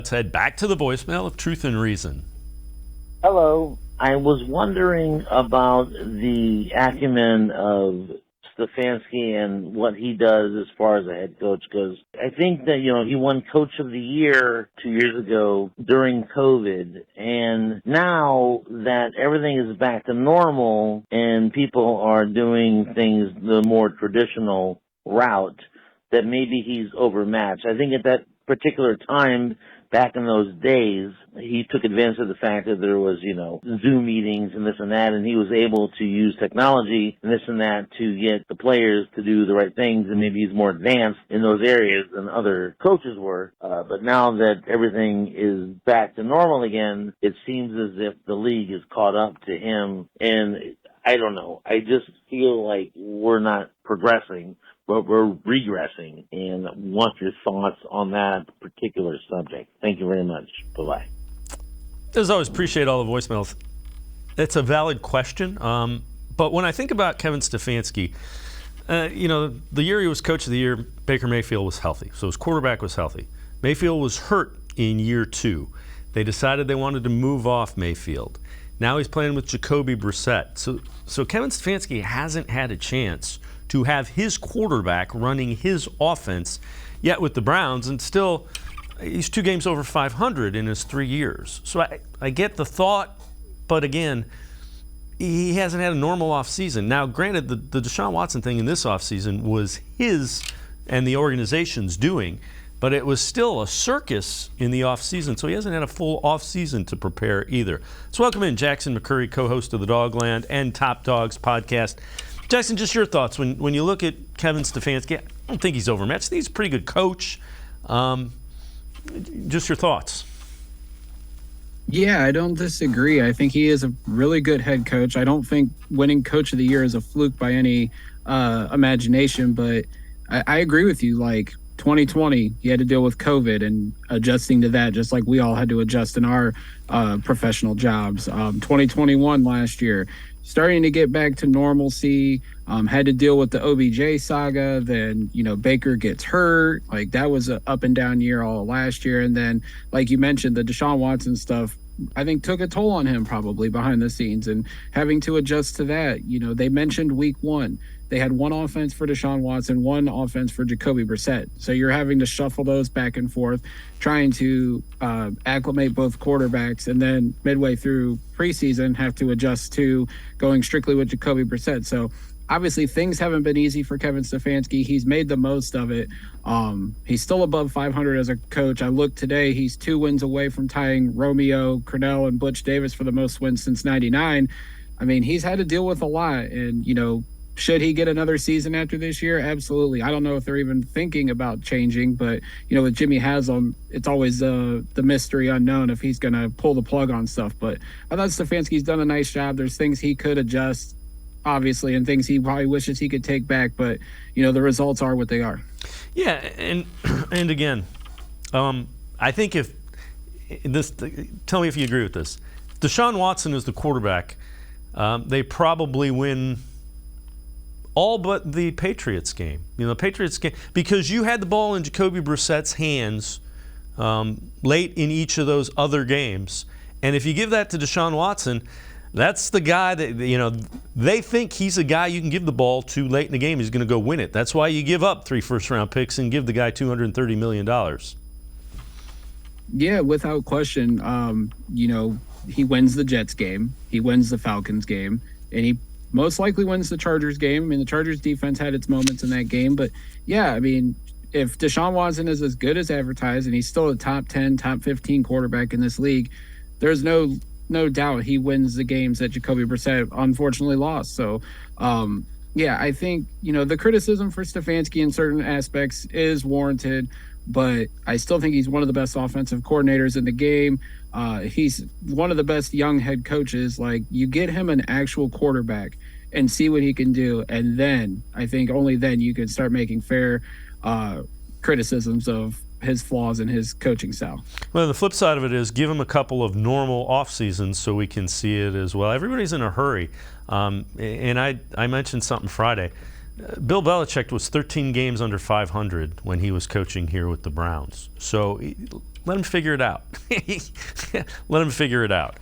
Let's head back to the voicemail of Truth and Reason. Hello. I was wondering about the acumen of Stefanski and what he does as far as a head coach goes. I think that, he won Coach of the Year 2 years ago during COVID. And now that everything is back to normal and people are doing things the more traditional route, that maybe he's overmatched. I think at that particular time, back in those days, he took advantage of the fact that there was, Zoom meetings and this and that, and he was able to use technology and this and that to get the players to do the right things, and maybe he's more advanced in those areas than other coaches were. But now that everything is back to normal again, it seems as if the league is caught up to him, and I don't know. I just feel like we're not progressing, but we're regressing, and want your thoughts on that particular subject. Thank you very much. Bye-bye. As always, appreciate all the voicemails. It's a valid question, but when I think about Kevin Stefanski, the year he was Coach of the Year, Baker Mayfield was healthy, so his quarterback was healthy. Mayfield was hurt in year 2. They decided they wanted to move off Mayfield. Now he's playing with Jacoby Brissett. So Kevin Stefanski hasn't had a chance to have his quarterback running his offense yet with the Browns, and still he's 2 games over 500 in his 3 years. So I get the thought, but again, he hasn't had a normal offseason. Now, granted, the Deshaun Watson thing in this offseason was his and the organization's doing, but it was still a circus in the offseason, so he hasn't had a full offseason to prepare either. Let's welcome in Jackson McCurry, co-host of the Dogland and Top Dogs podcast. Jackson, just your thoughts. When you look at Kevin Stefanski, I don't think he's overmatched. I think he's a pretty good coach. Just your thoughts. Yeah, I don't disagree. I think he is a really good head coach. I don't think winning Coach of the Year is a fluke by any imagination, but I agree with you. Like 2020, he had to deal with COVID and adjusting to that, just like we all had to adjust in our professional jobs. 2021 last year, starting to get back to normalcy, had to deal with the OBJ saga. Then, Baker gets hurt. Like, that was an up and down year all last year. And then, like you mentioned, the Deshaun Watson stuff, I think, took a toll on him probably behind the scenes, and having to adjust to that. They mentioned week 1. They had one offense for Deshaun Watson, one offense for Jacoby Brissett. So you're having to shuffle those back and forth, trying to acclimate both quarterbacks, and then midway through preseason have to adjust to going strictly with Jacoby Brissett. So obviously things haven't been easy for Kevin Stefanski. He's made the most of it. He's still above 500 as a coach. I looked today, he's 2 wins away from tying Romeo Crennel and Butch Davis for the most wins since 99. I mean, he's had to deal with a lot, and, should he get another season after this year? Absolutely. I don't know if they're even thinking about changing, but, with Jimmy Haslam, it's always the mystery unknown if he's going to pull the plug on stuff. But I thought Stefanski's done a nice job. There's things he could adjust, obviously, and things he probably wishes he could take back. But, the results are what they are. Yeah, and again, I think if this, tell me if you agree with this. If Deshaun Watson is the quarterback, they probably win all but the Patriots game. The Patriots game, because you had the ball in Jacoby Brissett's hands late in each of those other games. And if you give that to Deshaun Watson, that's the guy that, they think he's a guy you can give the ball to late in the game. He's going to go win it. That's why you give up 3 first-round picks and give the guy $230 million. Yeah, without question. He wins the Jets game. He wins the Falcons game. And he most likely wins the Chargers game. I mean, the Chargers defense had its moments in that game. But, yeah, I mean, if Deshaun Watson is as good as advertised and he's still a top 10, top 15 quarterback in this league, there's no doubt he wins the games that Jacoby Brissett unfortunately lost. So, I think, the criticism for Stefanski in certain aspects is warranted, but I still think he's one of the best offensive coordinators in the game. He's one of the best young head coaches. Like, you get him an actual quarterback and see what he can do, and then I think only then you can start making fair criticisms of his flaws in his coaching style. Well, the flip side of it is give him a couple of normal off seasons so we can see it as well. Everybody's in a hurry, and I mentioned something Friday. Bill Belichick was 13 games under 500 when he was coaching here with the Browns. So let him figure it out. Let him figure it out.